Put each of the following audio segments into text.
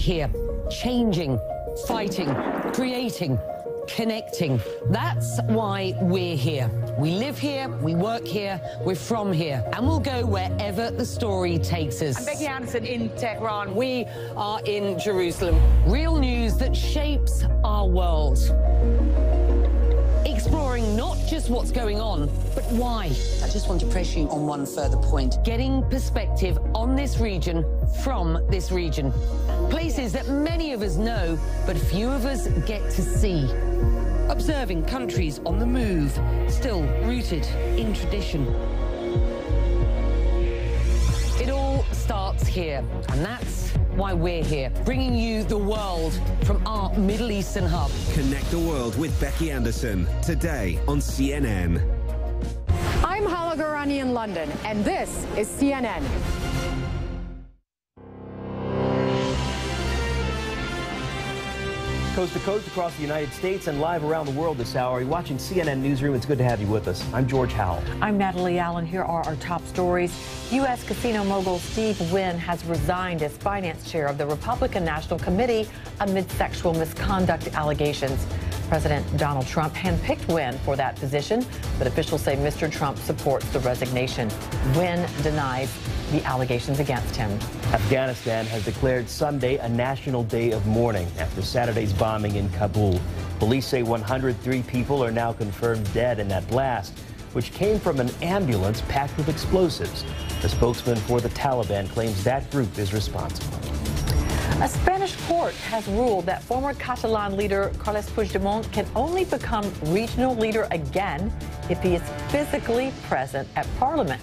here, changing, fighting, creating, connecting. That's why we're here. We live here, we work here, we're from here, and we'll go wherever the story takes us. I'm Becky Anderson in Tehran. We are in Jerusalem. Real news that shapes our world. Exploring not just what's going on, but why. I just want to press you on one further point. Getting perspective on this region from this region. Places that many of us know, but few of us get to see. Observing countries on the move, still rooted in tradition. It all starts here, and that's why we're here, bringing you the world from our Middle Eastern hub. Connect the world with Becky Anderson, today on CNN. I'm Hala Garani in London, and this is CNN. Coast to coast across the United States and live around the world this hour. You're watching CNN Newsroom. It's good to have you with us. I'm George Howell. I'm Natalie Allen. Here are our top stories. U.S. casino mogul Steve Wynn has resigned as finance chair of the Republican National Committee amid sexual misconduct allegations. President Donald Trump handpicked Wynn for that position, but officials say Mr. Trump supports the resignation. Wynn denies the allegations against him. Afghanistan has declared Sunday a national day of mourning after Saturday's bombing in Kabul. Police say 103 people are now confirmed dead in that blast, which came from an ambulance packed with explosives. The spokesman for the Taliban claims that group is responsible. A Spanish court has ruled that former Catalan leader Carles Puigdemont can only become regional leader again if he is physically present at Parliament.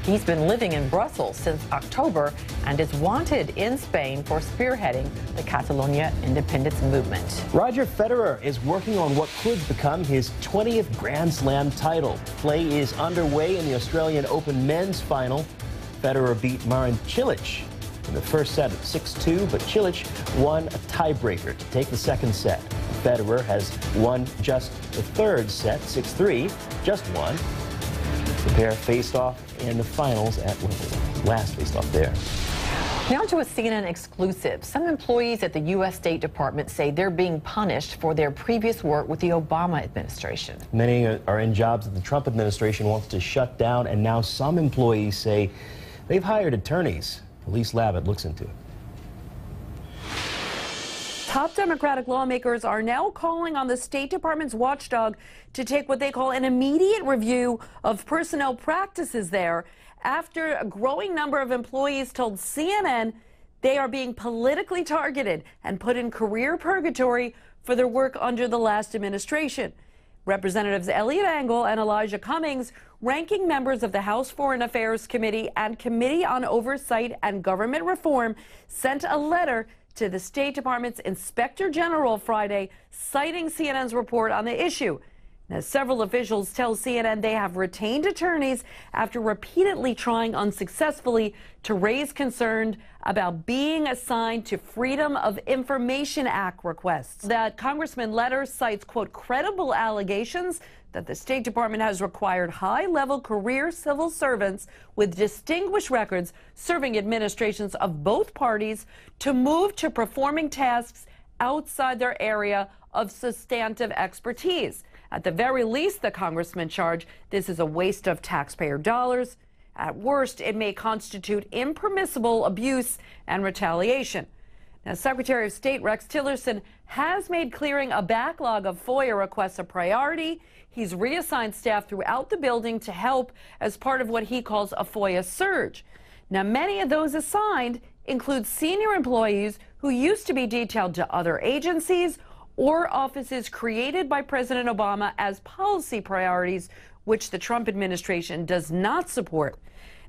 He's been living in Brussels since October and is wanted in Spain for spearheading the Catalonia independence movement. Roger Federer is working on what could become his 20th Grand Slam title. Play is underway in the Australian Open men's final. Federer beat Marin Cilic in the first set of 6-2, but Cilic won a tiebreaker to take the second set. Federer has won just the third set, 6-3, just one. The pair faced off in the finals at Wimbledon. Last faced off there. Now to a CNN exclusive. Some employees at the U.S. State Department say they're being punished for their previous work with the Obama administration. Many are in jobs that the Trump administration wants to shut down, and now some employees say they've hired attorneys. Elise Labott looks into it. Top Democratic lawmakers are now calling on the State Department's watchdog to take what they call an immediate review of personnel practices there after a growing number of employees told CNN they are being politically targeted and put in career purgatory for their work under the last administration. Representatives Eliot Engel and Elijah Cummings, ranking members of the House Foreign Affairs Committee and Committee on Oversight and Government Reform, sent a letter to the State Department's Inspector General Friday, citing CNN's report on the issue. Now, several officials tell CNN they have retained attorneys after repeatedly trying unsuccessfully to raise concern about being assigned to Freedom of Information Act requests. That Congressman letter cites, quote, credible allegations that the State Department has required high-level career civil servants with distinguished records serving administrations of both parties to move to performing tasks outside their area of substantive expertise. At the very least, the congressman charged this is a waste of taxpayer dollars. At worst, it may constitute impermissible abuse and retaliation. Now, Secretary of State Rex Tillerson has made clearing a backlog of FOIA requests a priority. He's reassigned staff throughout the building to help as part of what he calls a FOIA surge. Now, many of those assigned include senior employees who used to be detailed to other agencies or offices created by President Obama as policy priorities, which the Trump administration does not support.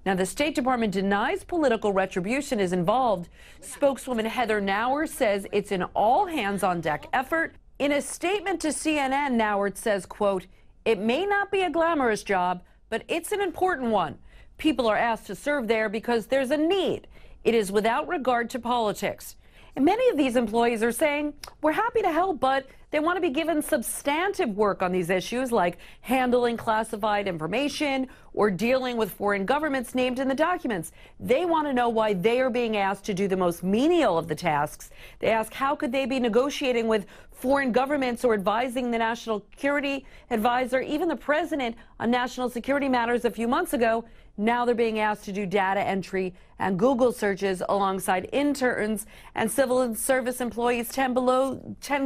Now, the State Department denies political retribution is involved. Spokeswoman Heather Nauert says it's an all-hands-on-deck effort. In a statement to CNN, Nauert says, quote, it may not be a glamorous job, but it's an important one. People are asked to serve there because there's a need. It is without regard to politics. And many of these employees are saying, we're happy to help, but They want to be given substantive work on these issues like handling classified information or dealing with foreign governments named in the documents. They want to know why they are being asked to do the most menial of the tasks. They ask how could they be negotiating with foreign governments or advising the National Security Advisor, even the president, on national security matters a few months ago. Now they're being asked to do data entry and Google searches alongside interns and civil service employees 10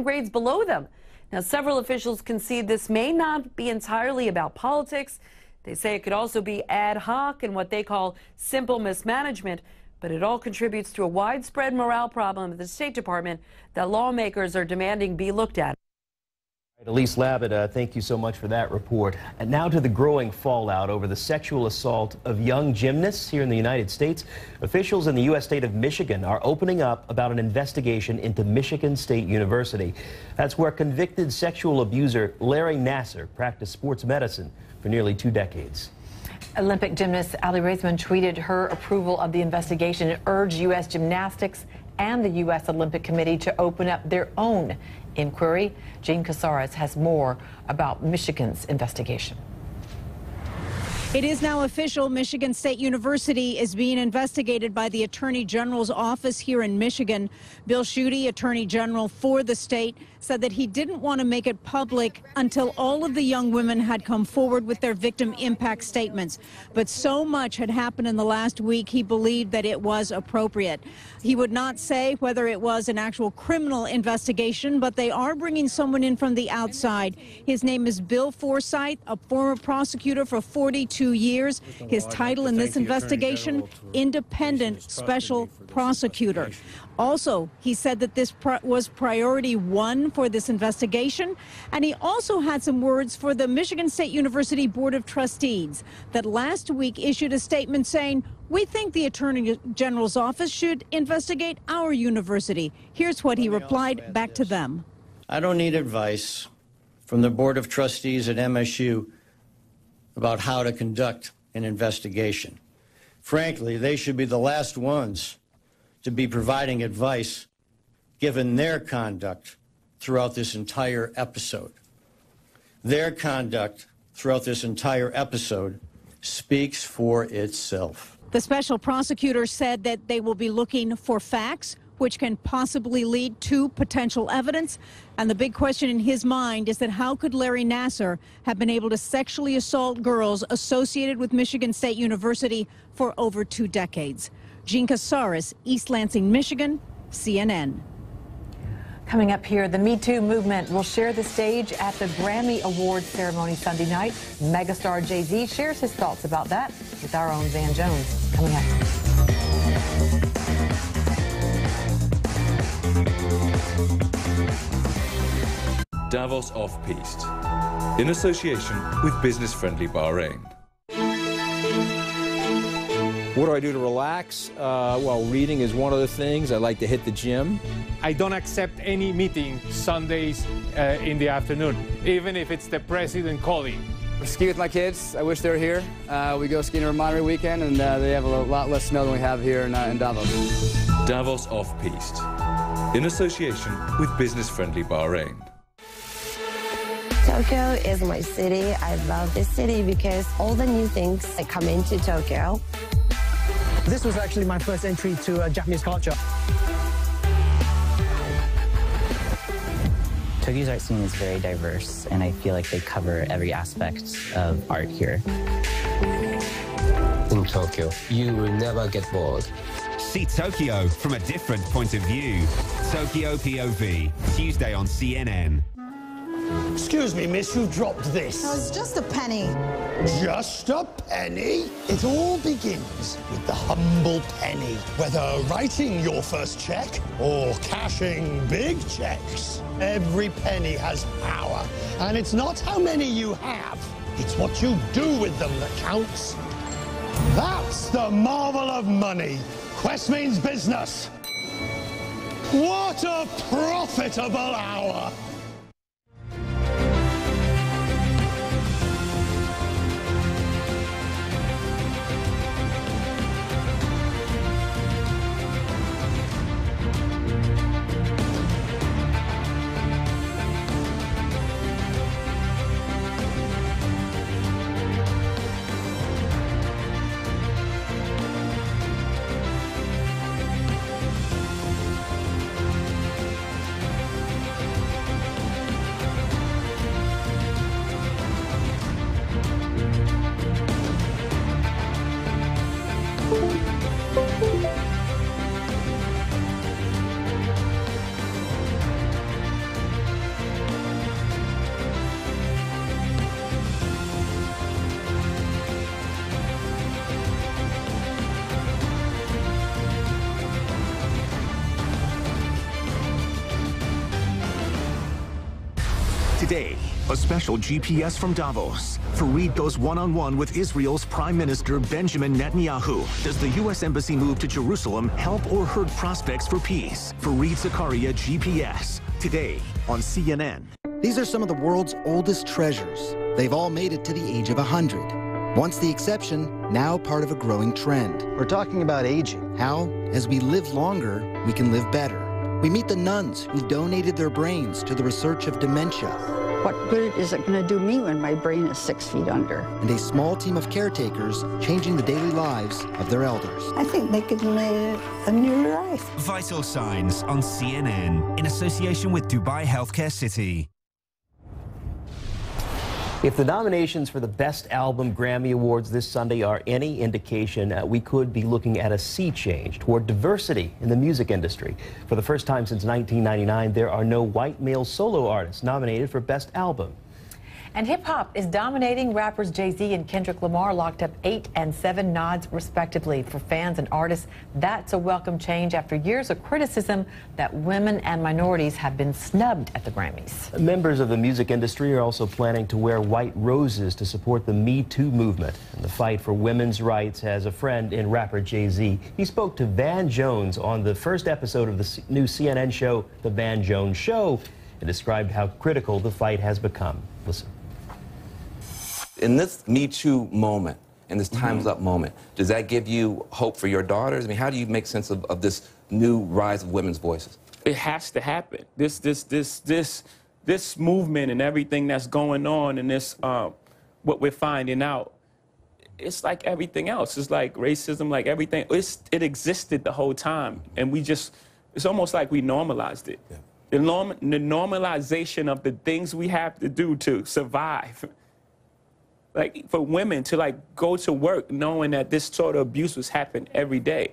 grades below them. Now, several officials concede this may not be entirely about politics. They say it could also be ad hoc and what they call simple mismanagement, but it all contributes to a widespread morale problem at the State Department that lawmakers are demanding be looked at. Elise Labid, thank you so much for that report. And now to the growing fallout over the sexual assault of young gymnasts here in the United States. Officials in the U.S. state of Michigan are opening up about an investigation into Michigan State University. That's where convicted sexual abuser Larry Nassar practiced sports medicine for nearly 2 decades. Olympic gymnast Aly Raisman tweeted her approval of the investigation and urged U.S. Gymnastics and the U.S. Olympic Committee to open up their own inquiry. Jean Casares has more about Michigan's investigation. It is now official. Michigan State University is being investigated by the Attorney General's office here in Michigan. Bill Schuette, Attorney General for the state, said that he didn't want to make it public until all of the young women had come forward with their victim impact statements. But so much had happened in the last week, he believed that it was appropriate. He would not say whether it was an actual criminal investigation, but they are bringing someone in from the outside. His name is Bill Forsyth, a former prosecutor for 42 years. His title in this investigation, Independent Special Prosecutor. Also, he said that this was priority 1 for this investigation, and he also had some words for the Michigan State University Board of Trustees that last week issued a statement saying, "We think the Attorney General's office should investigate our university." Here's what he replied back to them. I don't need advice from the Board of Trustees at MSU about how to conduct an investigation. Frankly, they should be the last ones to be providing advice given their conduct throughout this entire episode. Their conduct throughout this entire episode speaks for itself. The special prosecutor said that they will be looking for facts which can possibly lead to potential evidence. And the big question in his mind is that how could Larry Nassar have been able to sexually assault girls associated with Michigan State University for over 2 decades? Jean Casares, East Lansing, Michigan, CNN. Coming up here, the Me Too movement will share the stage at the Grammy Awards ceremony Sunday night. Megastar Jay-Z shares his thoughts about that with our own Van Jones. Coming up. Davos Off-Piste, in association with Business Friendly Bahrain. What do I do to relax? Well, reading is one of the things. I like to hit the gym. I don't accept any meeting Sundays in the afternoon, even if it's the president calling. I ski with my kids. I wish they were here. We go skiing every Monterey weekend, and they have a lot less snow than we have here in Davos. Davos Off-Piste, in association with Business Friendly Bahrain. Tokyo is my city. I love this city because all the new things that come into Tokyo. This was actually my first entry to Japanese culture. Tokyo's art scene is very diverse, and I feel like they cover every aspect of art here. In Tokyo, you will never get bored. See Tokyo from a different point of view. Tokyo POV, Tuesday on CNN. Excuse me, miss, who dropped this? No, it's just a penny. Just a penny? It all begins with the humble penny. Whether writing your first check or cashing big checks, every penny has power. And it's not how many you have, it's what you do with them that counts. That's the marvel of money. Quest means business. What a profitable hour! Today, a special GPS from Davos. Fareed goes one-on-one with Israel's Prime Minister Benjamin Netanyahu. Does the U.S. Embassy move to Jerusalem help or hurt prospects for peace? Fareed Zakaria, GPS. Today on CNN. These are some of the world's oldest treasures. They've all made it to the age of 100. Once the exception, now part of a growing trend. We're talking about aging. How, as we live longer, we can live better. We meet the nuns who donated their brains to the research of dementia. What good is it going to do me when my brain is 6 feet under? And a small team of caretakers changing the daily lives of their elders. I think they could live a new life. Vital Signs on CNN in association with Dubai Healthcare City. If the nominations for the Best Album Grammy Awards this Sunday are any indication, we could be looking at a sea change toward diversity in the music industry. For the first time since 1999, there are no white male solo artists nominated for Best Album. And hip-hop is dominating. Rappers Jay-Z and Kendrick Lamar locked up 8 and 7 nods, respectively. For fans and artists, that's a welcome change after years of criticism that women and minorities have been snubbed at the Grammys. Members of the music industry are also planning to wear white roses to support the Me Too movement and the fight for women's rights. Has a friend in rapper Jay-Z. He spoke to Van Jones on the first episode of the new CNN show, The Van Jones Show, and described how critical the fight has become. Listen. In this Me Too moment, in this Time's Up moment, does that give you hope for your daughters? I mean, how do you make sense of this new rise of women's voices? It has to happen. This movement and everything that's going on and this, what we're finding out, it's like everything else. It's like racism, like everything. It existed the whole time, and it's almost like we normalized it. Yeah. The normalization of the things we have to do to survive. Like, for women to, like, go to work knowing that this sort of abuse was happening every day.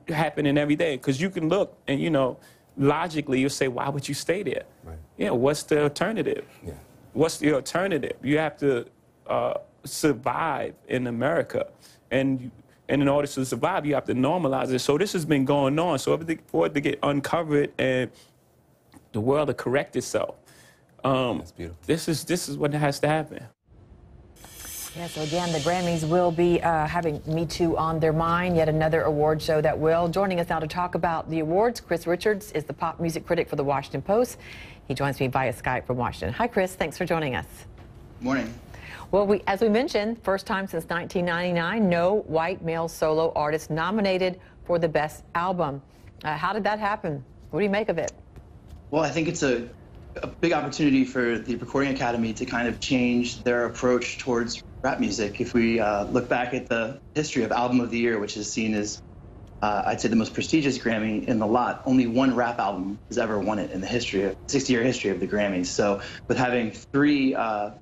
Happening every day. Because you can look and, you know, logically you'll say, why would you stay there? Right. Yeah, what's the alternative? Yeah. What's the alternative? You have to survive in America. And in order to survive, you have to normalize it. So this has been going on. So for it to get uncovered and the world to correct itself, that's beautiful. This is what has to happen. Yeah, so again, the Grammys will be having Me Too on their mind, yet another award show that will. Joining us now to talk about the awards, Chris Richards is the pop music critic for The Washington Post. He joins me via Skype from Washington. Hi, Chris. Thanks for joining us. Morning. Well, as we mentioned, first time since 1999, no white male solo artist nominated for the Best Album. How did that happen? What do you make of it? Well, I think it's a big opportunity for the Recording Academy to kind of change their approach towards rap music. If we look back at the history of Album of the Year, which is seen as, I'd say, the most prestigious Grammy in the lot, only one rap album has ever won it in the 60-year history of the Grammys. So with having 3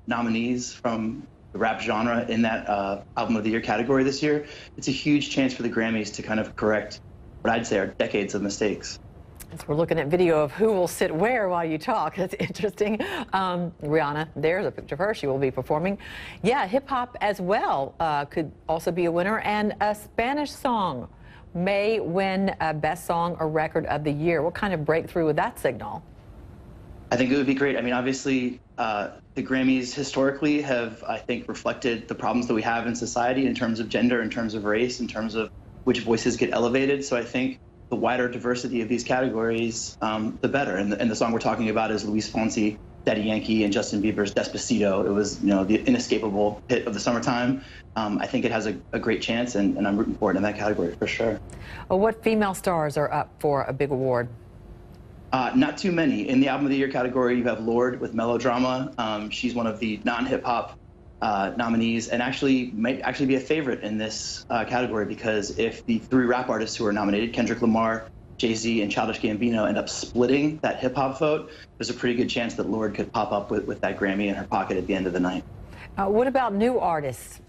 nominees from the rap genre in that Album of the Year category this year, it's a huge chance for the Grammys to kind of correct what I'd say are decades of mistakes. So we're looking at video of who will sit where while you talk. That's interesting. Rihanna, there's a picture of her. She will be performing. Yeah, hip-hop as well could also be a winner. And a Spanish song may win Best Song or Record of the Year. What kind of breakthrough would that signal? I think it would be great. I mean, obviously, the Grammys historically have, I think, reflected the problems that we have in society in terms of gender, in terms of race, in terms of which voices get elevated. So I think the wider diversity of these categories, the better. And the song we're talking about is Luis Fonsi, Daddy Yankee, and Justin Bieber's Despacito. It was, you know, the inescapable hit of the summertime. I think it has a great chance, and I'm rooting for it in that category for sure. Well, what female stars are up for a big award? Not too many. In the Album of the Year category, you have Lorde with Melodrama. She's one of the non-hip-hop nominees, and might actually be a favorite in this category, because if the 3 rap artists who are nominated, Kendrick Lamar, Jay-Z, and Childish Gambino, end up splitting that hip-hop vote, there's a pretty good chance that Lorde could pop up with that Grammy in her pocket at the end of the night. What about new artists?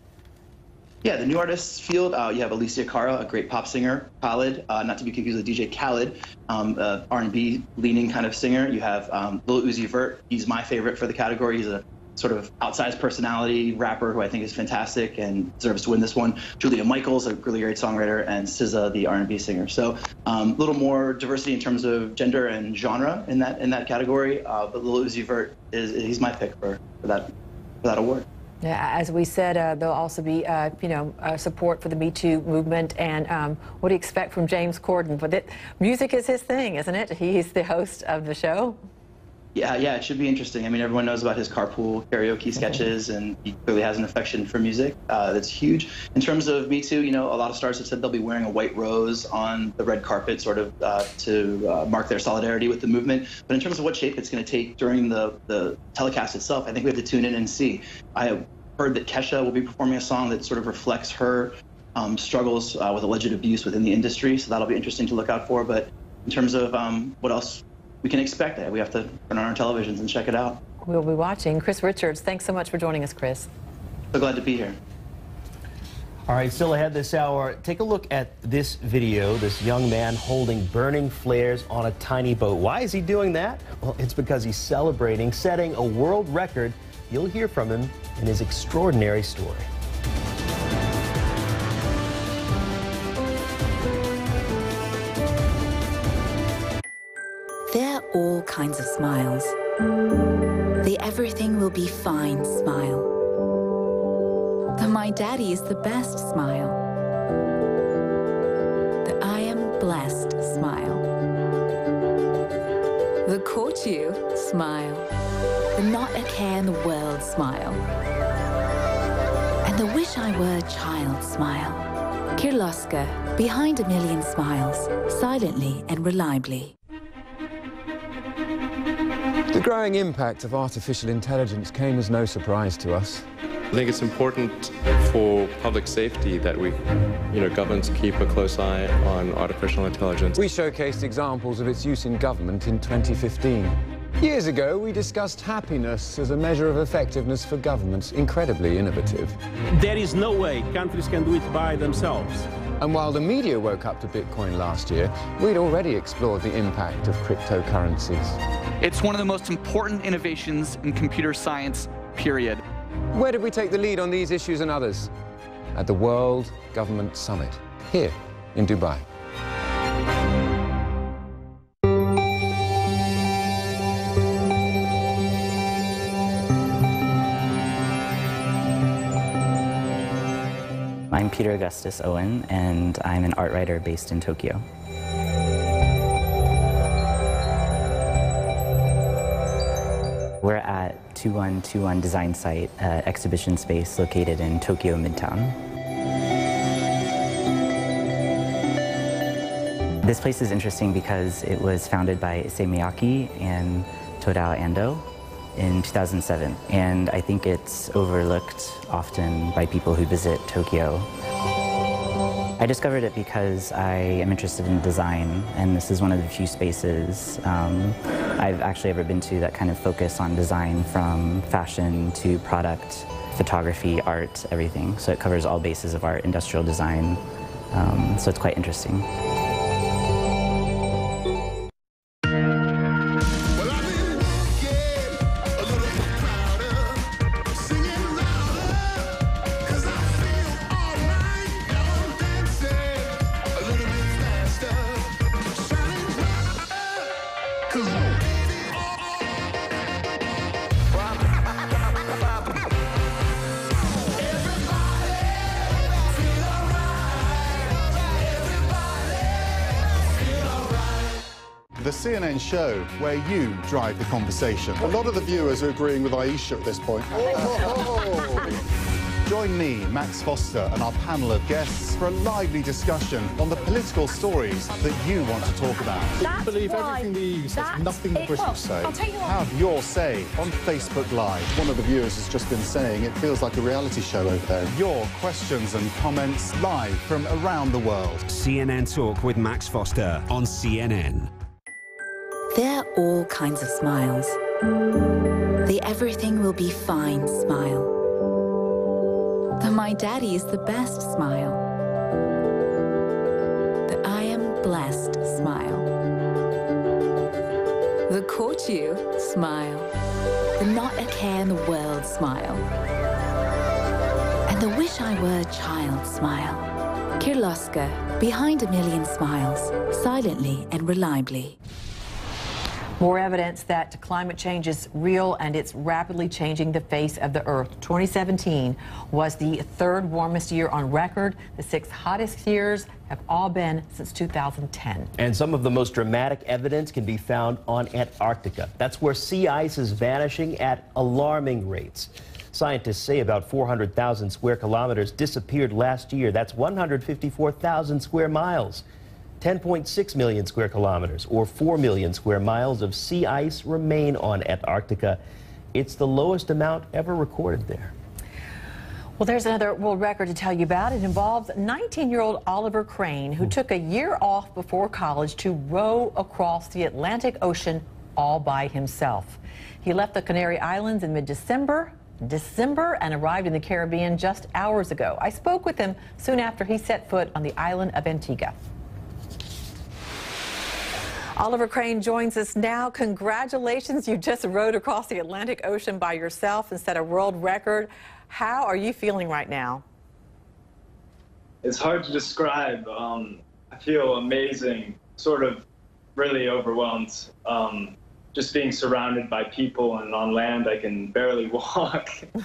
Yeah, the new artists field, you have Alicia Cara, a great pop singer, Khalid, not to be confused with DJ Khaled, R&B leaning kind of singer. You have Lil Uzi Vert. He's my favorite for the category. He's a sort of outsized personality rapper who I think is fantastic and deserves to win this one. Julia Michaels, a really great songwriter, and SZA, the R&B singer. So a little more diversity in terms of gender and genre in that category. But Lil Uzi Vert he's my pick for that award. Yeah, as we said, there'll also be, support for the Me Too movement. And what do you expect from James Corden? But music is his thing, isn't it? He's the host of the show. Yeah, it should be interesting. I mean, everyone knows about his carpool karaoke sketches, and he clearly has an affection for music that's huge. In terms of Me Too, a lot of stars have said they'll be wearing a white rose on the red carpet, sort of to mark their solidarity with the movement. But in terms of what shape it's going to take during the telecast itself, I think we have to tune in and see. I have heard that Kesha will be performing a song that sort of reflects her struggles with alleged abuse within the industry, so that'll be interesting to look out for. But in terms of what else we can expect, we have to turn on our televisions and check it out. We'll be watching. Chris Richards, thanks so much for joining us, Chris. So glad to be here. All right, still ahead this hour, take a look at this video. This young man holding burning flares on a tiny boat. Why is he doing that? Well, it's because he's celebrating setting a world record. You'll hear from him in his extraordinary story. There are all kinds of smiles. The everything will be fine smile. The my daddy is the best smile. The I am blessed smile. The caught you smile. The not a care in the world smile. And the wish I were a child smile. Kirloskar, behind a million smiles, silently and reliably. The growing impact of artificial intelligence came as no surprise to us. I think it's important for public safety that governments keep a close eye on artificial intelligence. We showcased examples of its use in government in 2015. Years ago, we discussed happiness as a measure of effectiveness for governments. Incredibly innovative. There is no way countries can do it by themselves. And while the media woke up to Bitcoin last year, we'd already explored the impact of cryptocurrencies. It's one of the most important innovations in computer science, period. Where did we take the lead on these issues and others? At the World Government Summit, here in Dubai. I'm Peter Augustus Owen, and I'm an art writer based in Tokyo. We're at 2121 Design Site, exhibition space located in Tokyo Midtown. This place is interesting because it was founded by Issey Miyake and Tadao Ando in 2007, and I think it's overlooked often by people who visit Tokyo. I discovered it because I am interested in design, and this is one of the few spaces I've actually ever been to that kind of focus on design, from fashion to product, photography, art, everything. So it covers all bases of art, industrial design, so it's quite interesting. The CNN show where you drive the conversation. A lot of the viewers are agreeing with Aisha at this point. Join me, Max Foster, and our panel of guests for a lively discussion on the political stories that you want to talk about. That's believe why- everything the EU says, nothing the Well, British say. I'll tell you what. Have your say on Facebook Live. One of the viewers has just been saying it feels like a reality show over there. Your questions and comments live from around the world. CNN Talk with Max Foster on CNN. There are all kinds of smiles. The everything will be fine smile. The my daddy is the best smile. The I am blessed smile. The caught you smile. The not a care in the world smile. And the wish I were a child smile. Kirloskar, behind a million smiles, silently and reliably. More evidence that climate change is real and it's rapidly changing the face of the Earth. 2017 was the third warmest year on record. The 6 hottest years have all been since 2010. And some of the most dramatic evidence can be found on Antarctica. That's where sea ice is vanishing at alarming rates. Scientists say about 400,000 square kilometers disappeared last year. That's 154,000 square miles. 10.6 million square kilometers, or 4 million square miles of sea ice remain on Antarctica. It's the lowest amount ever recorded there. Well, there's another world record to tell you about. It involves 19-year-old Oliver Crane, who took a year off before college to row across the Atlantic Ocean all by himself. He left the Canary Islands in mid-December and arrived in the Caribbean just hours ago. I spoke with him soon after he set foot on the island of Antigua. Oliver Crane joins us now. Congratulations, you just rowed across the Atlantic Ocean by yourself and set a world record. How are you feeling right now? It's hard to describe. I feel amazing, sort of really overwhelmed. Just being surrounded by people, and on land I can barely walk. I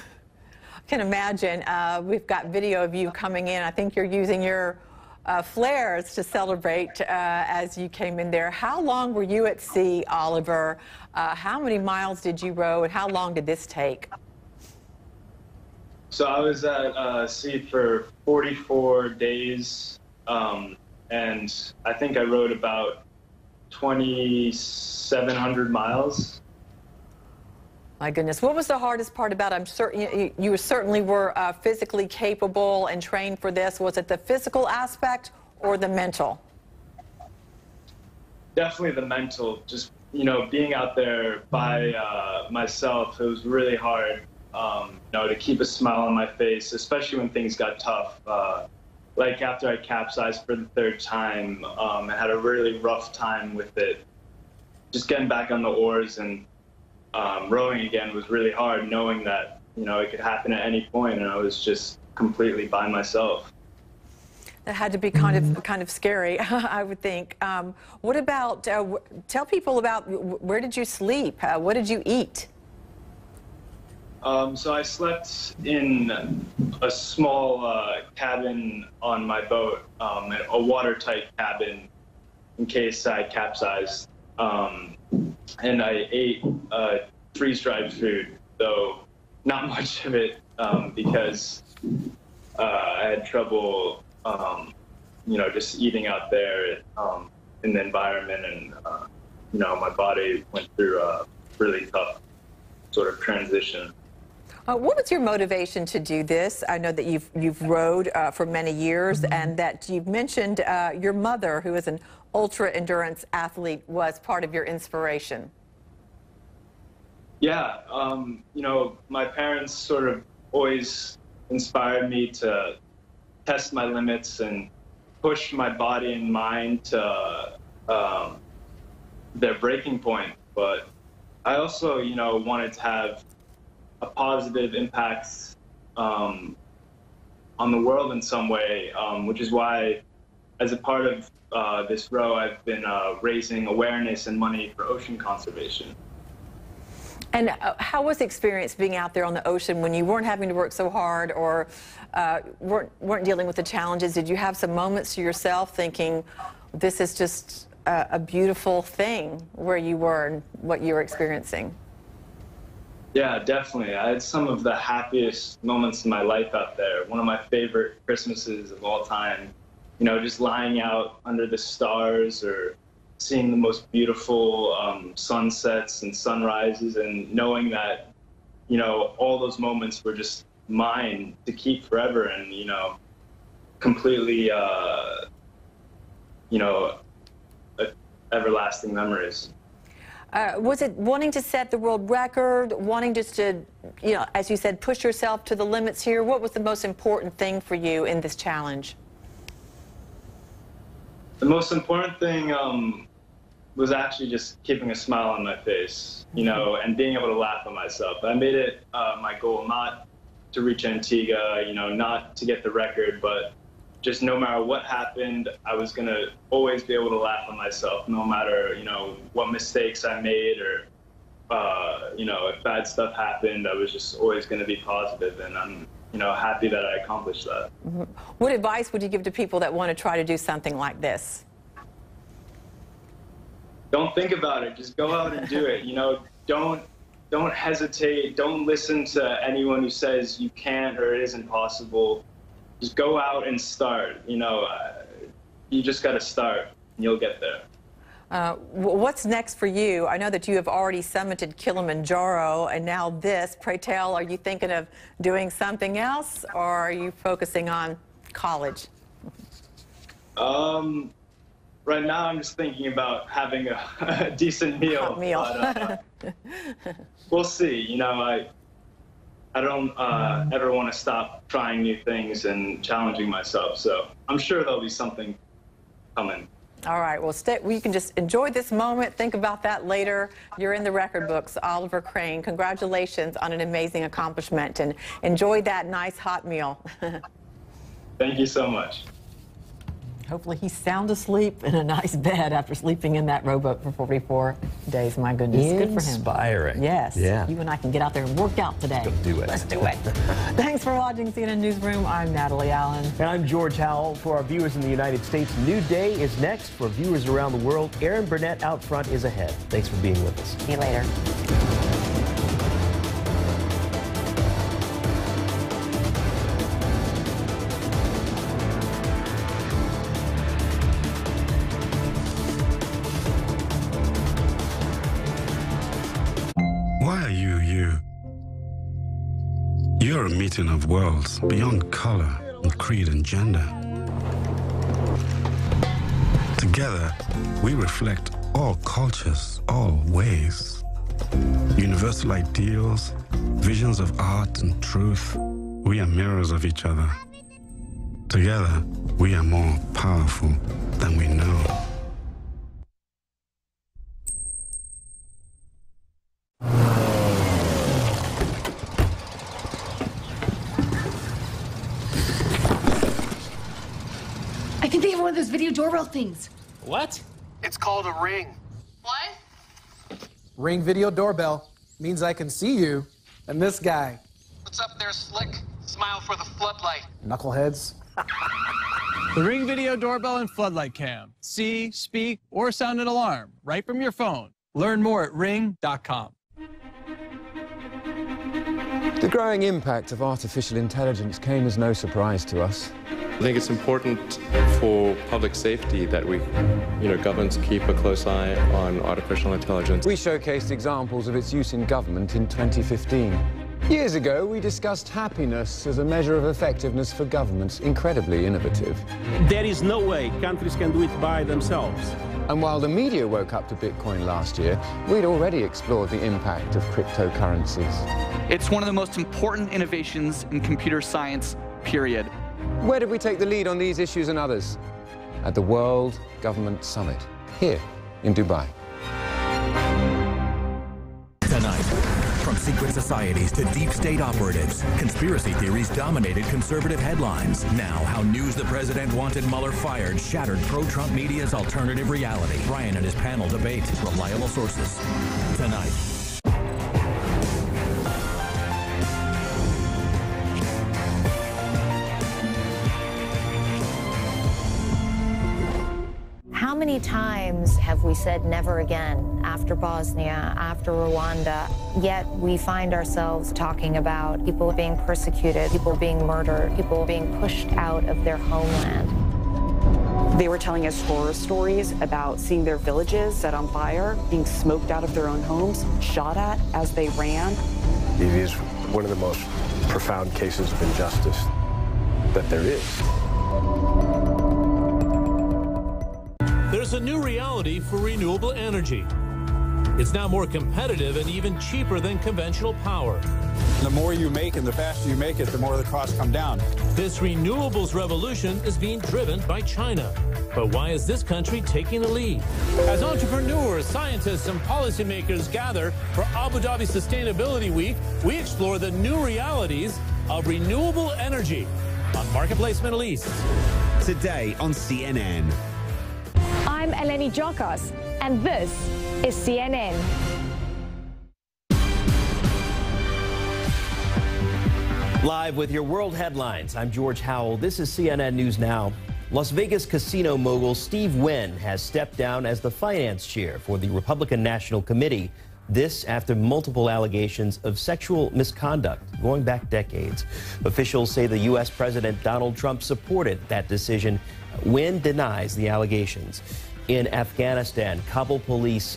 can imagine. We've got video of you coming in. I think you're using your flares to celebrate as you came in there. How long were you at sea, Oliver? How many miles did you row, and how long did this take? So I was at sea for 44 days, and I think I rowed about 2,700 miles. My goodness. What was the hardest part about it? I'm certain you certainly were physically capable and trained for this. Was it the physical aspect or the mental? Definitely the mental. Just, you know, being out there by myself, it was really hard, you know, to keep a smile on my face, especially when things got tough. Like after I capsized for the 3rd time, I had a really rough time with it. Just getting back on the oars and rowing again was really hard, knowing that, you know, it could happen at any point, and I was just completely by myself. That had to be kind of scary, I would think. What about, tell people about, where did you sleep? What did you eat? So I slept in a small cabin on my boat, a watertight cabin in case I capsized. And I ate freeze-dried food, though not much of it because I had trouble, you know, just eating out there in the environment, and you know, my body went through a really tough sort of transition. What was your motivation to do this? I know that you've rowed for many years, and that you've mentioned your mother, who is an ultra-endurance athlete, was part of your inspiration. Yeah, you know, my parents sort of always inspired me to test my limits and push my body and mind to their breaking point. But I also, you know, wanted to have a positive impact on the world in some way, which is why, as a part of this row, I've been raising awareness and money for ocean conservation. And how was the experience being out there on the ocean when you weren't having to work so hard, or weren't dealing with the challenges? Did you have some moments to yourself thinking, this is just a beautiful thing where you were and what you were experiencing? Yeah, definitely. I had some of the happiest moments in my life out there. One of my favorite Christmases of all time. You know, just lying out under the stars, or seeing the most beautiful sunsets and sunrises, and knowing that, you know, all those moments were just mine to keep forever, and, you know, completely, you know, everlasting memories. Was it wanting to set the world record, wanting just to, you know, as you said, push yourself to the limits here? What was the most important thing for you in this challenge? The most important thing was actually just keeping a smile on my face, you know, and being able to laugh at myself. I made it my goal not to reach Antigua, you know, not to get the record, but just no matter what happened, I was going to always be able to laugh at myself, no matter, you know, what mistakes I made or, you know, if bad stuff happened, I was just always going to be positive, and I'm, you know, happy that I accomplished that. Mm-hmm. What advice would you give to people that want to try to do something like this? Don't think about it. Just go out and do it. You know, don't hesitate. Don't listen to anyone who says you can't or it isn't possible. Just go out and start. You know, you just got to start, and you'll get there. What's next for you? I know that you have already summited Kilimanjaro, and now this. Pray tell, are you thinking of doing something else, or are you focusing on college? Right now, I'm just thinking about having a decent meal. Hot meal. But, we'll see. You know, I don't ever want to stop trying new things and challenging myself. So I'm sure there'll be something coming. All right, well, you can just enjoy this moment. Think about that later. You're in the record books, Oliver Crane. Congratulations on an amazing accomplishment, and enjoy that nice hot meal. Thank you so much. Hopefully he's sound asleep in a nice bed after sleeping in that rowboat for 44 days. My goodness, good for him. Inspiring. Yes. Yeah. You and I can get out there and work out today. Let's go do it. Let's do it. Thanks for watching CNN Newsroom. I'm Natalie Allen. And I'm George Howell. For our viewers in the United States, New Day is next. For viewers around the world, Erin Burnett out front is ahead. Thanks for being with us. See you later. Why are you you? You're a meeting of worlds beyond color and creed and gender. Together, we reflect all cultures, all ways. Universal ideals, visions of art and truth, we are mirrors of each other. Together, we are more powerful than we know. I think they have one of those video doorbell things. What? It's called a Ring. What? Ring video doorbell means I can see you and this guy. What's up there, Slick? Smile for the floodlight. Knuckleheads. The Ring video doorbell and floodlight cam. See, speak, or sound an alarm right from your phone. Learn more at ring.com. The growing impact of artificial intelligence came as no surprise to us. I think it's important for public safety that we, governments keep a close eye on artificial intelligence. We showcased examples of its use in government in 2015. Years ago, we discussed happiness as a measure of effectiveness for governments. Incredibly innovative. There is no way countries can do it by themselves. And while the media woke up to Bitcoin last year, we'd already explored the impact of cryptocurrencies. It's one of the most important innovations in computer science, period. Where did we take the lead on these issues and others? At the World Government Summit, here in Dubai. Tonight, from secret societies to deep state operatives, conspiracy theories dominated conservative headlines. Now, how news the president wanted Mueller fired shattered pro-Trump media's alternative reality. Ryan and his panel debate reliable sources. Tonight. How many times have we said never again after Bosnia, after Rwanda, yet we find ourselves talking about people being persecuted, people being murdered, people being pushed out of their homeland. They were telling us horror stories about seeing their villages set on fire, being smoked out of their own homes, shot at as they ran. It is one of the most profound cases of injustice that there is. There's a new reality for renewable energy. It's now more competitive and even cheaper than conventional power. The more you make and the faster you make it, the more the costs come down. This renewables revolution is being driven by China. But why is this country taking the lead? As entrepreneurs, scientists, and policymakers gather for Abu Dhabi Sustainability Week, we explore the new realities of renewable energy on Marketplace Middle East. Today on CNN. I'm Eleni Jokas, and this is CNN. Live with your world headlines, I'm George Howell. This is CNN News Now. Las Vegas casino mogul Steve Wynn has stepped down as the finance chair for the Republican National Committee. This after multiple allegations of sexual misconduct going back decades. Officials say the U.S. President Donald Trump supported that decision. Wynn denies the allegations. In Afghanistan, Kabul police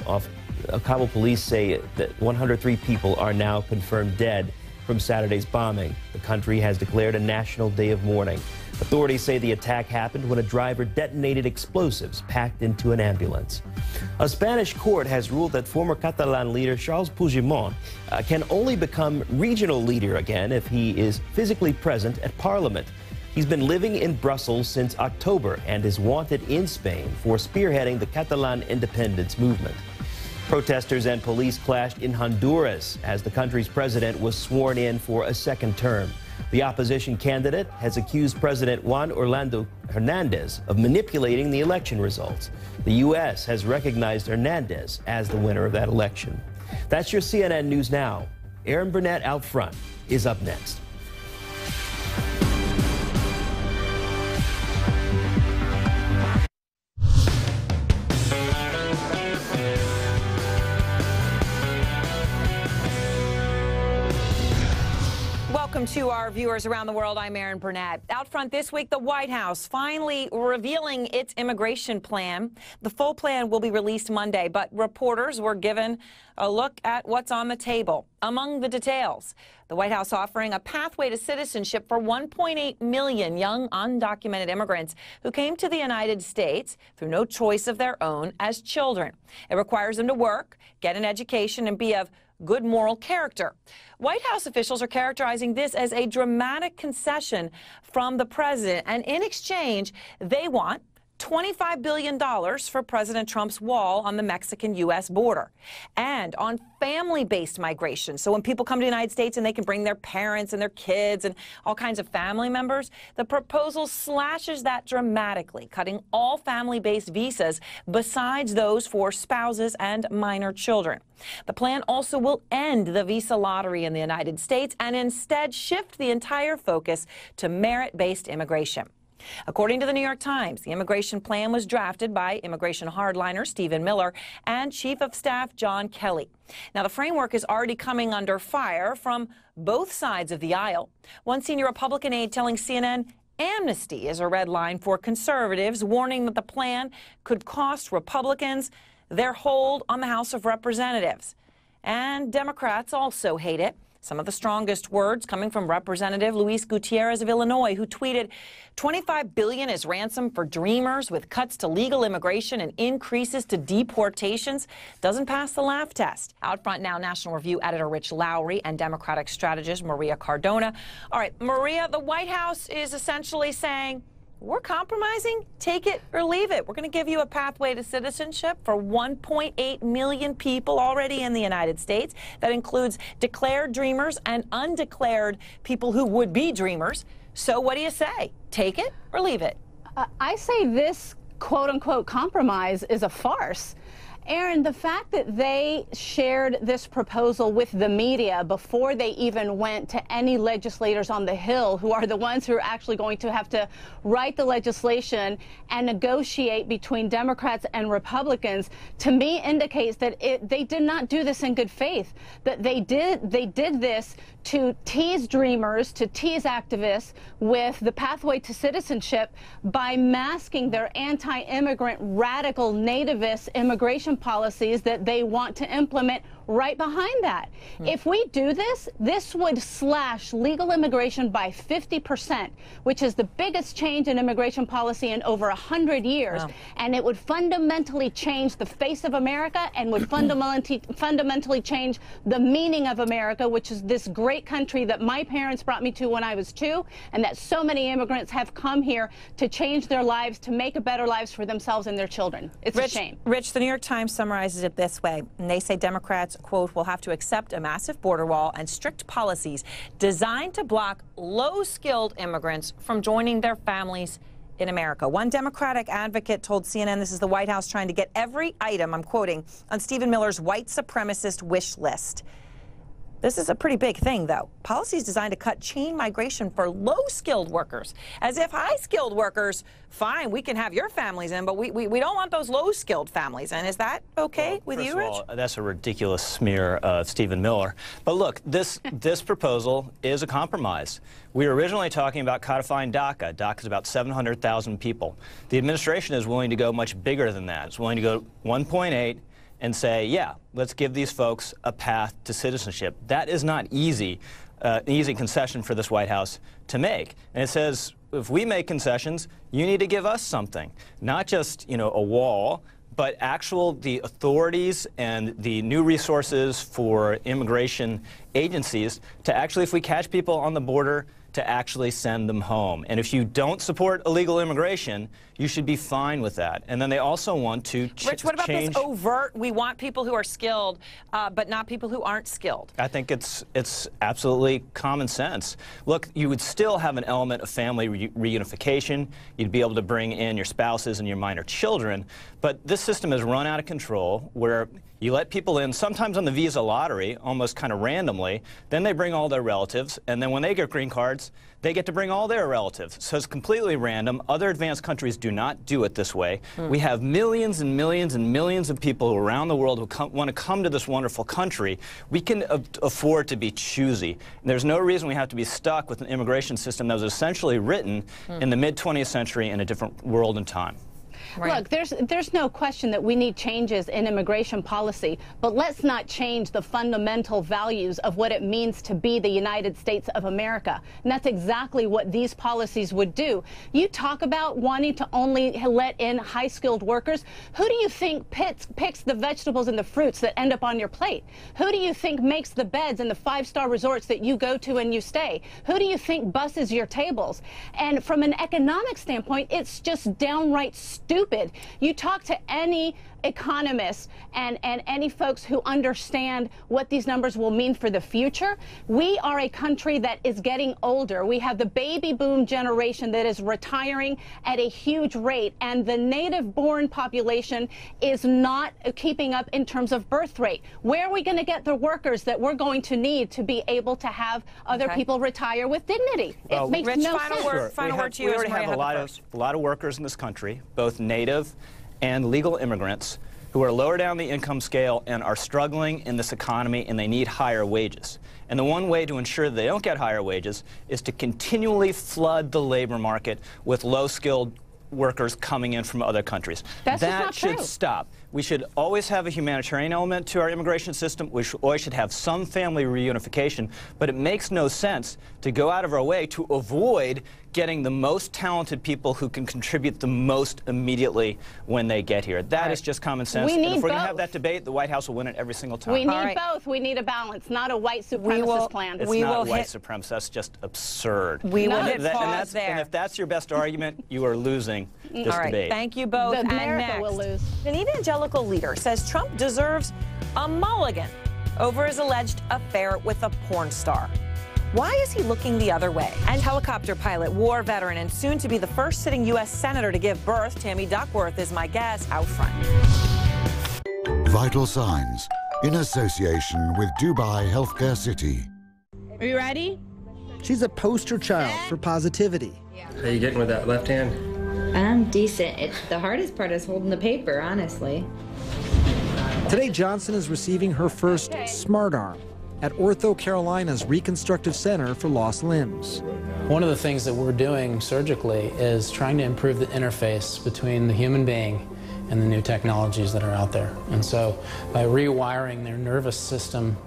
say that 103 people are now confirmed dead from Saturday's bombing. The country has declared a national day of mourning. Authorities say the attack happened when a driver detonated explosives packed into an ambulance. A Spanish court has ruled that former Catalan leader Charles Puigdemont can only become regional leader again if he is physically present at Parliament. He's been living in Brussels since October and is wanted in Spain for spearheading the Catalan independence movement. Protesters and police clashed in Honduras as the country's president was sworn in for a second term. The opposition candidate has accused President Juan Orlando Hernandez of manipulating the election results. The U.S. has recognized Hernandez as the winner of that election. That's your CNN News Now. Aaron Burnett out front is up next. Welcome to our viewers around the world. I'm Aaron Burnett. Out front this week, the White House finally revealing its immigration plan. The full plan will be released Monday, but reporters were given a look at what's on the table. Among the details, the White House offering a pathway to citizenship for 1.8 million young undocumented immigrants who came to the United States through no choice of their own as children. It requires them to work, get an education, and be of good moral character. White House officials are characterizing this as a dramatic concession from the president, and in exchange, they want $25 billion for President Trump's wall on the Mexican-U.S. border, and on family-based migration. So when people come to the United States and they can bring their parents and their kids and all kinds of family members, the proposal slashes that dramatically, cutting all family-based visas besides those for spouses and minor children. The plan also will end the visa lottery in the United States and instead shift the entire focus to merit-based immigration. According to the New York Times, the immigration plan was drafted by immigration hardliner Stephen Miller and Chief of Staff John Kelly. Now, the framework is already coming under fire from both sides of the aisle. One senior Republican aide telling CNN amnesty is a red line for conservatives, warning that the plan could cost Republicans their hold on the House of Representatives. And Democrats also hate it. Some of the strongest words coming from Representative Luis Gutierrez of Illinois, who tweeted, $25 billion is ransom for dreamers with cuts to legal immigration and increases to deportations. Doesn't pass the laugh test. Out front now, National Review editor Rich Lowry and Democratic strategist Maria Cardona. All right, Maria, the White House is essentially saying, we're compromising, take it or leave it. We're going to give you a pathway to citizenship for 1.8 million people already in the United States. That includes declared dreamers and undeclared people who would be dreamers. So what do you say? Take it or leave it? I say this quote-unquote compromise is a farce. Aaron, the fact that they shared this proposal with the media before they even went to any legislators on the Hill, who are the ones who are actually going to have to write the legislation and negotiate between Democrats and Republicans, to me indicates that they did not do this in good faith, that they did this to tease dreamers, to tease activists with the pathway to citizenship by masking their anti-immigrant, radical, nativist immigration policies that they want to implement right behind that. If we do this, this would slash legal immigration by 50%, which is the biggest change in immigration policy in over 100 years. Wow. And it would fundamentally change the face of America and would fundamentally change the meaning of America, which is this great country that my parents brought me to when I was 2, and that so many immigrants have come here to change their lives, to make a better lives for themselves and their children. It's a shame. Rich, the New York Times summarizes it this way, and they say Democrats, quote, will have to accept a massive border wall and strict policies designed to block low-skilled immigrants from joining their families in America. One Democratic advocate told CNN this is the White House trying to get every item, I'm quoting, on Stephen Miller's white supremacist wish list. This is a pretty big thing, though. Policies designed to cut chain migration for low-skilled workers. As if high-skilled workers, fine, we can have your families in, but we don't want those low-skilled families in. Is that okay with you, Rich? First of all, that's a ridiculous smear of Stephen Miller. But look, this proposal is a compromise. We were originally talking about codifying DACA. DACA is about 700,000 people. The administration is willing to go much bigger than that. It's willing to go 1.8 and say, yeah, let's give these folks a path to citizenship. That is not easy, an easy concession for this White House to make. And it says, if we make concessions, you need to give us something, not just, you know, a wall, but the authorities and the new resources for immigration agencies to actually, if we catch people on the border, to actually send them home. And if you don't support illegal immigration, you should be fine with that. And then they also want to Rich, what about this overt, we want people who are skilled, but not people who aren't skilled? I think it's absolutely common sense. Look, you would still have an element of family reunification. You'd be able to bring in your spouses and your minor children. But this system has run out of control where you let people in, sometimes on the visa lottery, almost kind of randomly. Then they bring all their relatives, and then when they get green cards, they get to bring all their relatives. So it's completely random. Other advanced countries do not do it this way. We have millions and millions and millions of people around the world who want to come to this wonderful country. We can afford to be choosy. And there's no reason we have to be stuck with an immigration system that was essentially written in the mid-20th century in a different world and time. Right. Look, there's no question that we need changes in immigration policy, but let's not change the fundamental values of what it means to be the United States of America. And that's exactly what these policies would do. You talk about wanting to only let in high-skilled workers. Who do you think picks the vegetables and the fruits that end up on your plate? Who do you think makes the beds in the five-star resorts that you go to and you stay? Who do you think busses your tables? And from an economic standpoint, it's just downright stupid. You talk to any economists and any folks who understand what these numbers will mean for the future. We are a country that is getting older. We have the baby boom generation that is retiring at a huge rate, and the native-born population is not keeping up in terms of birth rate. Where are we going to get the workers that we're going to need to be able to have other people retire with dignity? Well, it makes Rich, no final sense. word, final word to you. We already have a lot of workers in this country, both native and legal immigrants, who are lower down the income scale and are struggling in this economy, and they need higher wages. And the one way to ensure that they don't get higher wages is to continually flood the labor market with low-skilled workers coming in from other countries. That should stop. We should always have a humanitarian element to our immigration system. We always should have some family reunification, but it makes no sense to go out of our way to avoid getting the most talented people who can contribute the most immediately when they get here. That is just common sense. And if we're going to have that debate, the White House will win it every single time. We need both. We need a balance, not a white supremacist plan. It's not white supremacist. That's just absurd. We will hit pause there. And if that's your best argument, you are losing this debate. Thank you both. The America will lose. An evangelical leader says Trump deserves a mulligan over his alleged affair with a porn star. Why is he looking the other way? And helicopter pilot, war veteran, and soon to be the first sitting U.S. senator to give birth, Tammy Duckworth, is my guest out front. Vital Signs, in association with Dubai Healthcare City. Are you ready? She's a poster child for positivity. How you getting with that left hand? I'm decent. The hardest part is holding the paper, honestly. Today, Johnson is receiving her first Smart Arm at Ortho Carolina's Reconstructive Center for Lost Limbs. One of the things that we're doing surgically is trying to improve the interface between the human being and the new technologies that are out there. And so by rewiring their nervous system,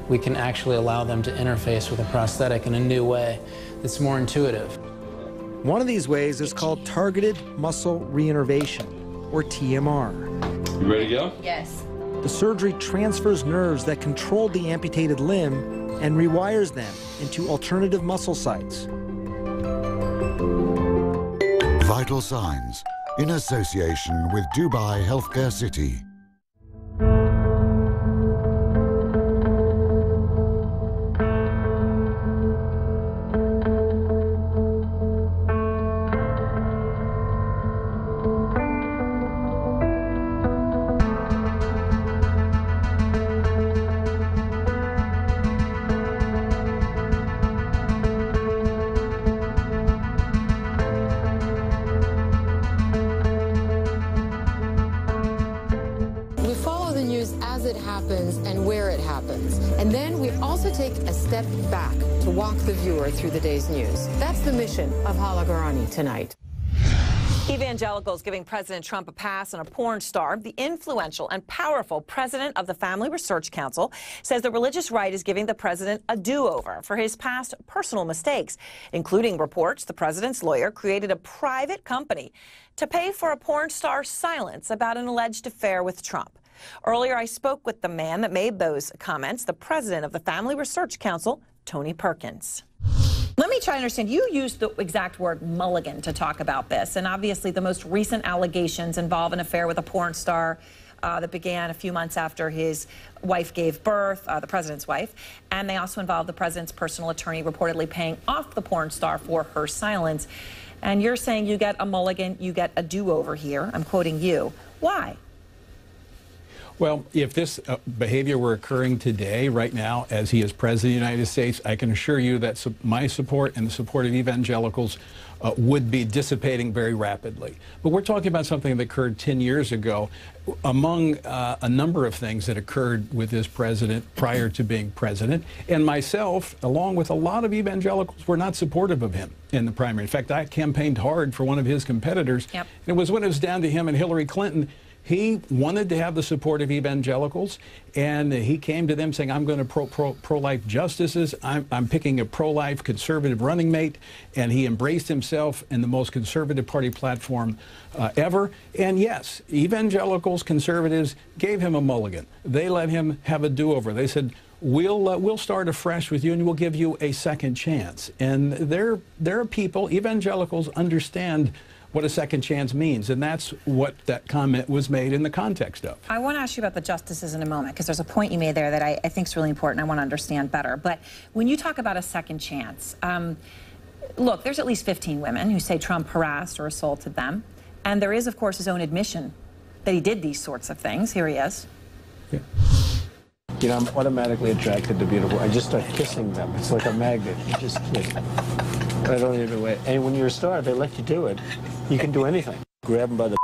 we can actually allow them to interface with a prosthetic in a new way that's more intuitive. One of these ways is called targeted muscle reinnervation, or TMR. You ready to go? Yes. The surgery transfers nerves that control the amputated limb and rewires them into alternative muscle sites. Vital Signs, in association with Dubai Healthcare City. Through the day's news. That's the mission of Hala Garani tonight. Evangelicals giving President Trump a pass on a porn star. The influential and powerful president of the Family Research Council says the religious right is giving the president a do-over for his past personal mistakes, including reports the president's lawyer created a private company to pay for a porn star's silence about an alleged affair with Trump. Earlier, I spoke with the man that made those comments, the president of the Family Research Council, Tony Perkins. Let me try to understand. You used the exact word mulligan to talk about this, and obviously the most recent allegations involve an affair with a porn star that began a few months after his wife gave birth, the president's wife, and they also involve the president's personal attorney reportedly paying off the porn star for her silence. And you're saying you get a mulligan, you get a do-over here. I'm quoting you. Why? Well, if this behavior were occurring today, right now, as he is President of the United States, I can assure you that my support and the support of evangelicals would be dissipating very rapidly. But we're talking about something that occurred 10 years ago among a number of things that occurred with this president prior to being president. And myself, along with a lot of evangelicals, were not supportive of him in the primary. In fact, I campaigned hard for one of his competitors. Yep. And it was when it was down to him and Hillary Clinton. He wanted to have the support of evangelicals, and he came to them saying, I'm going to pro-life justices. I'm picking a pro-life conservative running mate, and he embraced himself in the most conservative party platform ever. And yes, evangelicals, conservatives gave him a mulligan. They let him have a do-over. They said, we'll start afresh with you, and we'll give you a second chance. And there are people, evangelicals understand what a second chance means, and that's what that comment was made in the context of. I want to ask you about the justices in a moment, because there's a point you made there that I think is really important. I want to understand better. But when you talk about a second chance, look, there's at least 15 women who say Trump harassed or assaulted them, and there is, of course, his own admission that he did these sorts of things. Here he is. Yeah. You know, I'm automatically attracted to beautiful. I just start kissing them. It's like a magnet. You just kiss. I don't even wait. And when you're a star, they let you do it. You can do anything. Grab them by the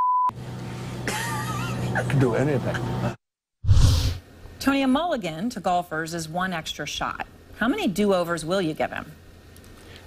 you can do anything. Tony, a mulligan to golfers is one extra shot. How many do-overs will you give him?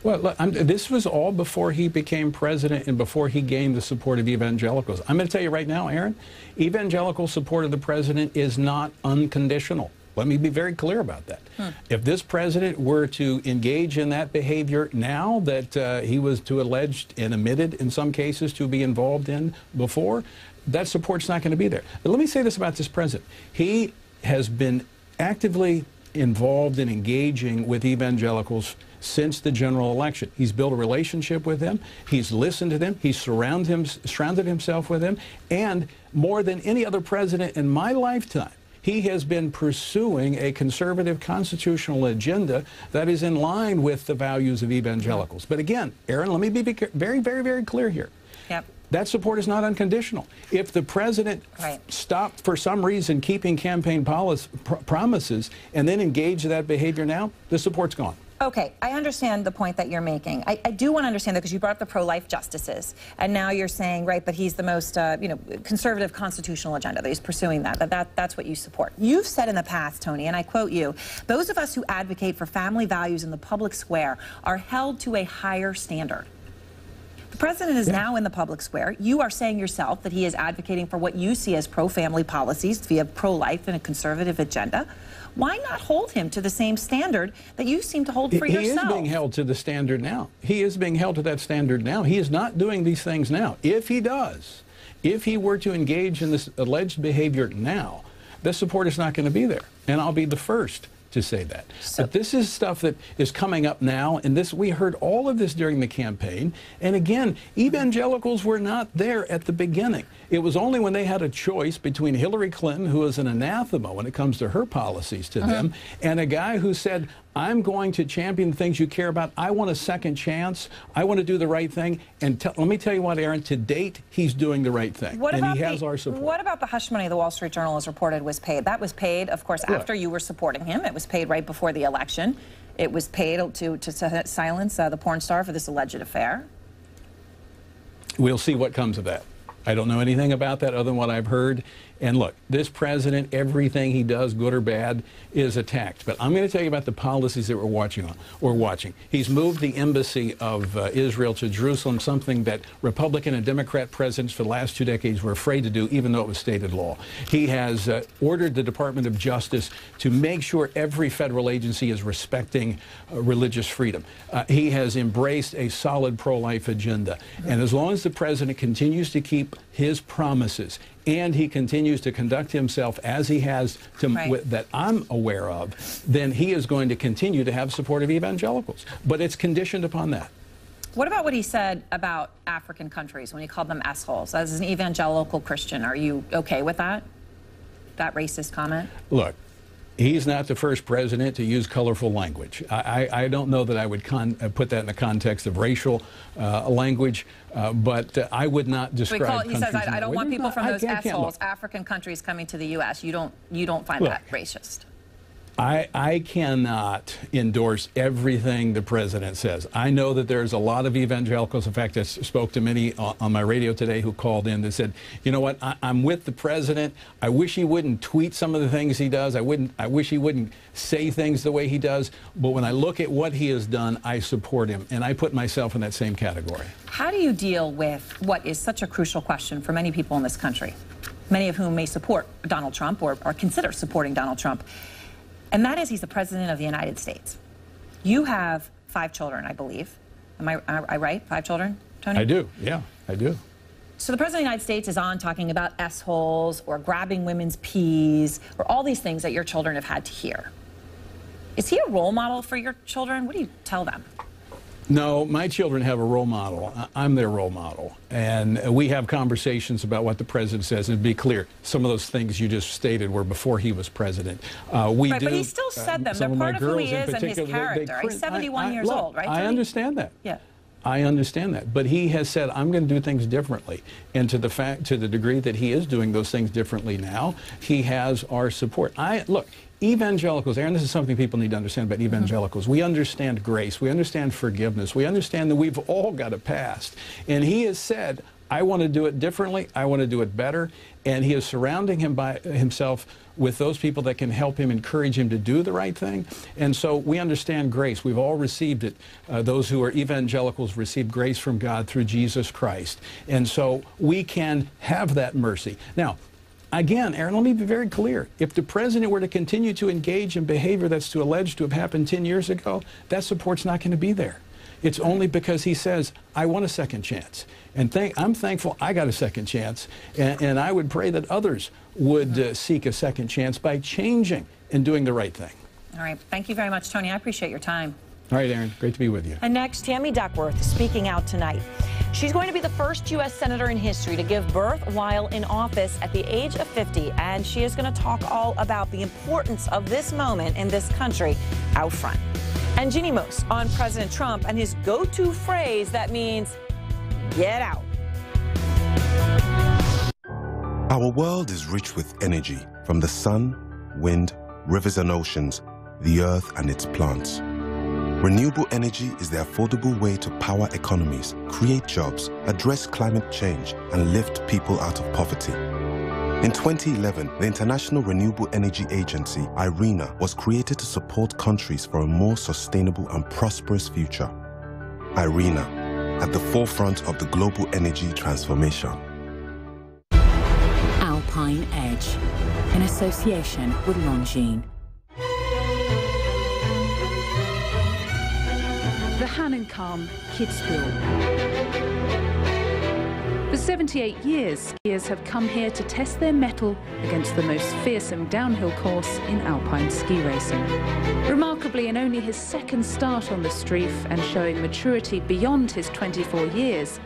Well, look, this was all before he became president and before he gained the support of evangelicals. I'm going to tell you right now, Aaron, evangelical support of the president is not unconditional. Let me be very clear about that. If this president were to engage in that behavior now that he was alleged and admitted in some cases to be involved in before, that support's not going to be there. But let me say this about this president. He has been actively involved in engaging with evangelicals since the general election. He's built a relationship with them. He's listened to them. He's surrounded himself with them. And more than any other president in my lifetime, he has been pursuing a conservative constitutional agenda that is in line with the values of evangelicals. But again, Aaron, let me be very, very, very clear here. Yep. That support is not unconditional. If the president stopped for some reason keeping campaign promises and then engaged that behavior now, the support's gone. Okay, I understand the point that you're making. I do want to understand that because you brought up the pro-life justices, and now you're saying, right, but he's the most, conservative constitutional agenda, that he's pursuing that's what you support. You've said in the past, Tony, and I quote you, those of us who advocate for family values in the public square are held to a higher standard. The president is now in the public square. You are saying yourself that he is advocating for what you see as pro-family policies via pro-life and a conservative agenda. Why not hold him to the same standard that you seem to hold for yourself? He is being held to the standard now. He is being held to that standard now. He is not doing these things now. If he does, if he were to engage in this alleged behavior now, the support is not going to be there. And I'll be the first to say that. But this is stuff that is coming up now, and this, we heard all of this during the campaign. And again, evangelicals were not there at the beginning. It was only when they had a choice between Hillary Clinton, who is an anathema when it comes to her policies to them, and a guy who said, I'm going to champion the things you care about. I want a second chance. I want to do the right thing. And let me tell you what, Aaron, to date, he's doing the right thing. And he has our support. What about the hush money the Wall Street Journal has reported was paid? That was paid, of course, after you were supporting him. It was paid right before the election. It was paid to silence the porn star for this alleged affair. We'll see what comes of that. I don't know anything about that other than what I've heard. And look, this president, everything he does, good or bad, is attacked. But I'm going to tell you about the policies that we're watching. He's moved the embassy of Israel to Jerusalem, something that Republican and Democrat presidents for the last 2 decades were afraid to do, even though it was stated law. He has ordered the Department of Justice to make sure every federal agency is respecting religious freedom. He has embraced a solid pro-life agenda. And as long as the president continues to keep his promises, and he continues to conduct himself as he has that I'm aware of, then he is going to continue to have support of evangelicals. But it's conditioned upon that. What about what he said about African countries when he called them assholes? As an evangelical Christian, are you okay with that? That racist comment? Look, he's not the first president to use colorful language. I don't know that I would put that in the context of racial language, but I would not describe he says, I don't want people from those assholes, African countries coming to the U.S. You don't find that racist? I cannot endorse everything the president says. I know that there's a lot of evangelicals. In fact, I spoke to many on my radio today who called in that said, you know what, I'm with the president. I wish he wouldn't tweet some of the things he does. I wish he wouldn't say things the way he does. But when I look at what he has done, I support him. And I put myself in that same category. How do you deal with what is such a crucial question for many people in this country, many of whom may support Donald Trump or consider supporting Donald Trump? And that is, he's the president of the United States. You have 5 children, I believe. Am I right? 5 children, Tony? I do, yeah, I do. So the president of the United States is on talking about S-holes or grabbing women's peas or all these things that your children have had to hear. Is he a role model for your children? What do you tell them? No, my children have a role model. I'm their role model. And we have conversations about what the president says. And to be clear, some of those things you just stated were before he was president. But he still said them. They're part of who he is and his character. He's 71 years old, right, Tony? I understand that. Yeah. I understand that. But he has said, I'm going to do things differently. And to the degree that he is doing those things differently now, he has our support. Look, evangelicals, Aaron, this is something people need to understand about evangelicals. We understand grace. We understand forgiveness. We understand that we've all got a past. And he has said, I want to do it differently. I want to do it better. And he is surrounding himself with those people that can help him, encourage him to do the right thing. And so we understand grace. We've all received it. Those who are evangelicals receive grace from God through Jesus Christ. And so we can have that mercy. Now, again, Aaron, let me be very clear. If the president were to continue to engage in behavior that's alleged to have happened 10 years ago, that support's not going to be there. It's only because he says, I want a second chance. And I'm thankful I got a second chance. And I would pray that others would seek a second chance by changing and doing the right thing. All right. Thank you very much, Tony. I appreciate your time. All right, Aaron. Great to be with you. And next, Tammy Duckworth speaking out tonight. She's going to be the first U.S. senator in history to give birth while in office at the age of 50. And she is going to talk all about the importance of this moment in this country out front. And Ginny Moose on President Trump and his go-to phrase that means, get out. Our world is rich with energy from the sun, wind, rivers and oceans, the earth and its plants. Renewable energy is the affordable way to power economies, create jobs, address climate change, and lift people out of poverty. In 2011, the International Renewable Energy Agency, IRENA, was created to support countries for a more sustainable and prosperous future. IRENA, at the forefront of the global energy transformation. Alpine Edge, in association with Longines. The Hahnenkamm Kitzbühel. For 78 years, skiers have come here to test their mettle against the most fearsome downhill course in alpine ski racing. Remarkably, in only his second start on the Streif and showing maturity beyond his 24 years,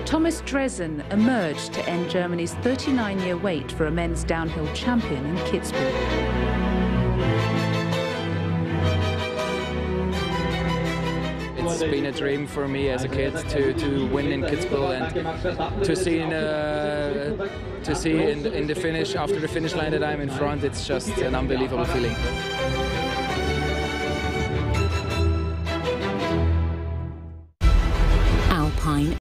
Thomas Dressen emerged to end Germany's 39-year wait for a men's downhill champion in Kitzbühel. It's been a dream for me as a kid to win in Kitzbühel and to see in the finish, after the finish line, that I'm in front. It's just an unbelievable feeling.